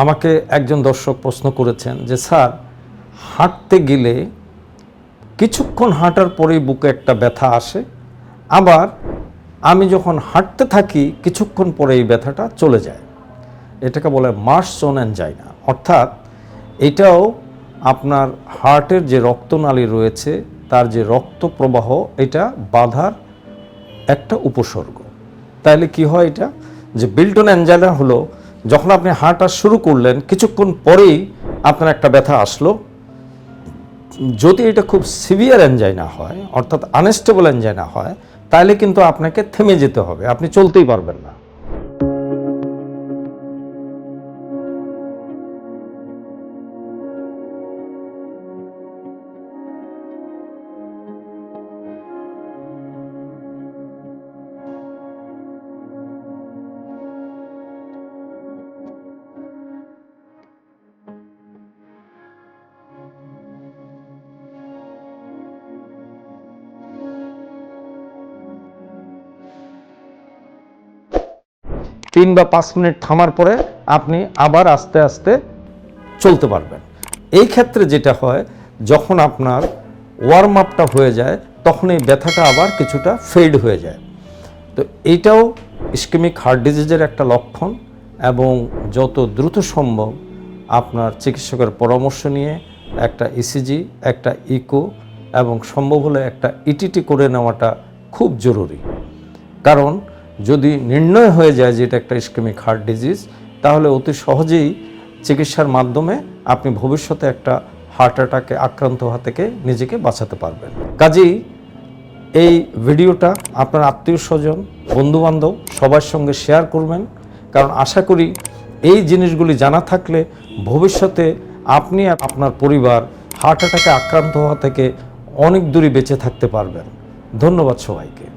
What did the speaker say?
আমাকে একজন দর্শক প্রশ্ন করেছেন যে স্যার, হাঁটতে গেলে কিছুক্ষণ হাঁটার পরেই বুকে একটা ব্যথা আসে, আবার আমি যখন হাঁটতে থাকি কিছুক্ষণ পরে এই ব্যথাটা চলে যায়। এটাকে বলে মার্স-ওন অ্যাঞ্জাইনা। অর্থাৎ এটাও আপনার হার্টের যে রক্তনালী রয়েছে তার যে রক্ত প্রবাহ এটা বাধার একটা উপসর্গ। তাইলে কি হয় এটা, যে বিল্ট-ওন অ্যাঞ্জাইনা হলো যখন আপনি হাঁটা শুরু করলেন কিছুক্ষণ পরেই আপনার একটা ব্যথা আসলো। যদি এটা খুব সিভিয়ার অ্যাঞ্জাইনা হয়, অর্থাৎ আনস্টেবল অ্যাঞ্জাইনা হয়, তাহলে কিন্তু আপনাকে থেমে যেতে হবে, আপনি চলতেই পারবেন না। তিন বা 5 মিনিট থামার পরে আপনি আবার আস্তে আস্তে চলতে পারবেন। এই ক্ষেত্রে যেটা হয়, যখন আপনার ওয়ার্ম আপটা হয়ে যায় তখন এই ব্যথাটা আবার কিছুটা ফেড হয়ে যায়। তো এইটাও ইসকেমিক হার্ট ডিজিজের একটা লক্ষণ, এবং যত দ্রুত সম্ভব আপনার চিকিৎসকের পরামর্শ নিয়ে একটা ইসিজি, একটা ইকো এবং সম্ভব হলে একটা ইটিটি করে নেওয়াটা খুব জরুরি। কারণ যদি নির্ণয় হয়ে যায় যে এটা একটা ইসকেমিক হার্ট ডিজিজ, তাহলে অতি সহজেই চিকিৎসার মাধ্যমে আপনি ভবিষ্যতে একটা হার্ট অ্যাটাকে আক্রান্ত হওয়া থেকে নিজেকে বাঁচাতে পারবেন। কাজেই এই ভিডিওটা আপনার আত্মীয় স্বজন, বন্ধুবান্ধব সবার সঙ্গে শেয়ার করবেন, কারণ আশা করি এই জিনিসগুলি জানা থাকলে ভবিষ্যতে আপনি আর আপনার পরিবার হার্ট অ্যাটাকে আক্রান্ত হওয়া থেকে অনেক দূরে বেঁচে থাকতে পারবেন। ধন্যবাদ সবাইকে।